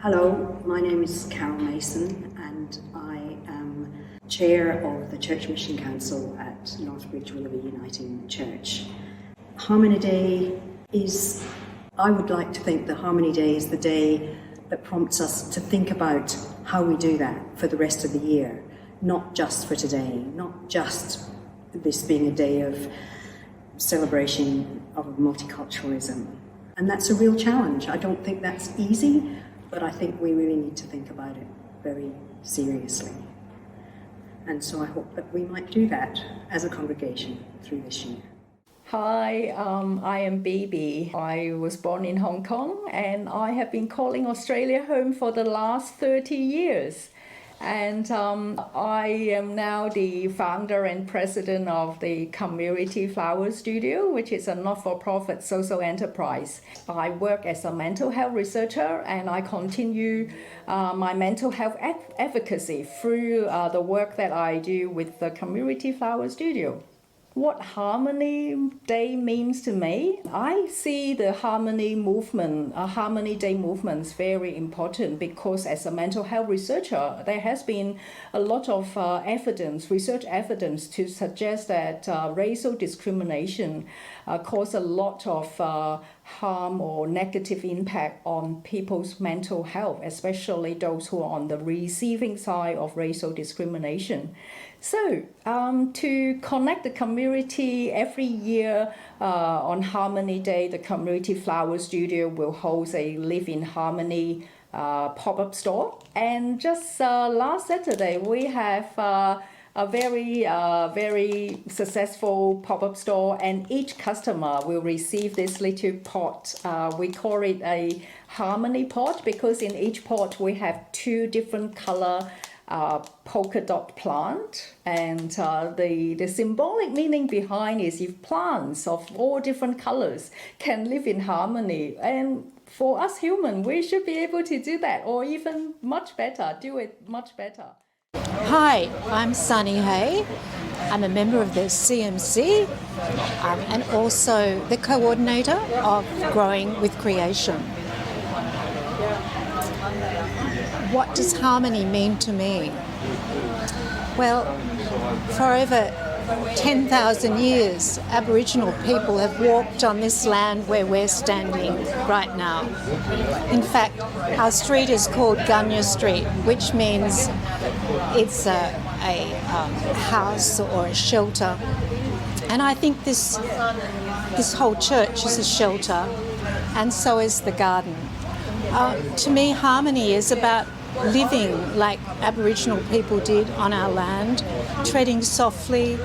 Hello, my name is Carol Mason and I am Chair of the Church Mission Council at Northbridge Willoughby Uniting Church. Harmony Day is, I would like to think that Harmony Day is the day that prompts us to think about how we do that for the rest of the year, not just for today, not just this being a day of celebration of multiculturalism. And that's a real challenge. I don't think that's easy, but I think we really need to think about it very seriously. And so I hope that we might do that as a congregation through this year. Hi, I am Bibi. I was born in Hong Kong and I have been calling Australia home for the last 30 years. And I am now the founder and president of the Community Flower Studio, which is a not-for-profit social enterprise. I work as a mental health researcher and I continue my mental health advocacy through the work that I do with the Community Flower Studio. What Harmony Day means to me, I see the Harmony movement, Harmony Day movement is very important because as a mental health researcher, there has been a lot of research evidence to suggest that racial discrimination causes a lot of harm or negative impact on people's mental health, especially those who are on the receiving side of racial discrimination. So, to connect the community every year on Harmony Day, the Community Flower Studio will host a Live in Harmony pop-up store. And just last Saturday, we have a very successful pop-up store, and each customer will receive this little pot. We call it a Harmony pot because in each pot we have two different color polka dot plant, and the symbolic meaning behind is if plants of all different colors can live in harmony, and for us human we should be able to do that, or even much better, do it much better. Hi, I'm Sarnie. I'm a member of the CMC and also the coordinator of Growing with Creation. What does harmony mean to me? Well, for over 10,000 years, Aboriginal people have walked on this land where we're standing right now. In fact, our street is called Gunya Street, which means it's a house or a shelter. And I think this whole church is a shelter, and so is the garden. To me, harmony is about living like Aboriginal people did on our land, treading softly.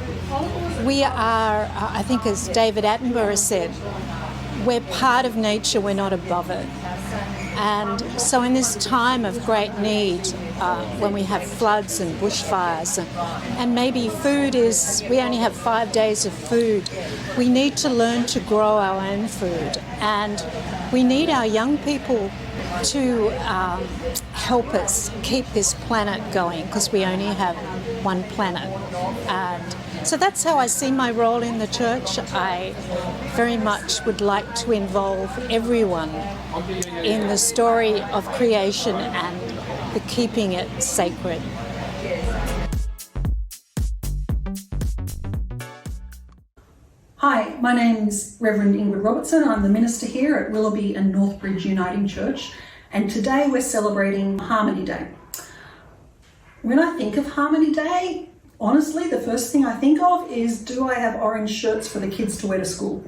We are, I think as David Attenborough said, we're part of nature, we're not above it. And so in this time of great need, when we have floods and bushfires, and maybe we only have 5 days of food, we need to learn to grow our own food. And we need our young people to help us keep this planet going, because we only have one planet. And so that's how I see my role in the church. I very much would like to involve everyone in the story of creation and the keeping it sacred. Hi, my name's Reverend Ingrid Robertson. I'm the minister here at Willoughby and Northbridge Uniting Church, and today we're celebrating Harmony Day. When I think of Harmony Day, honestly, the first thing I think of is, do I have orange shirts for the kids to wear to school?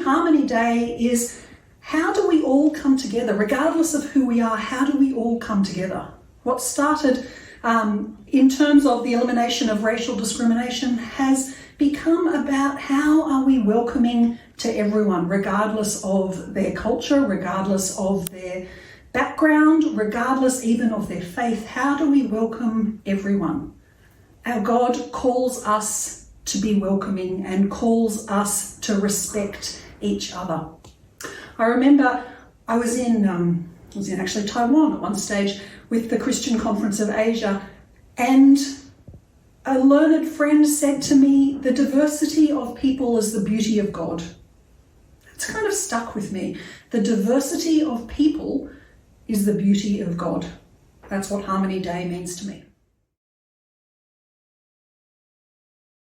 Harmony Day is, how do we all come together? Regardless of who we are, how do we all come together? What started in terms of the elimination of racial discrimination has become about how are we welcoming to everyone, regardless of their culture, regardless of their background, regardless even of their faith. How do we welcome everyone? Our God calls us to be welcoming and calls us to respect each other. I remember I was in actually Taiwan at one stage with the Christian Conference of Asia, and a learned friend said to me, the diversity of people is the beauty of God. It's kind of stuck with me. The diversity of people is the beauty of God. That's what Harmony Day means to me.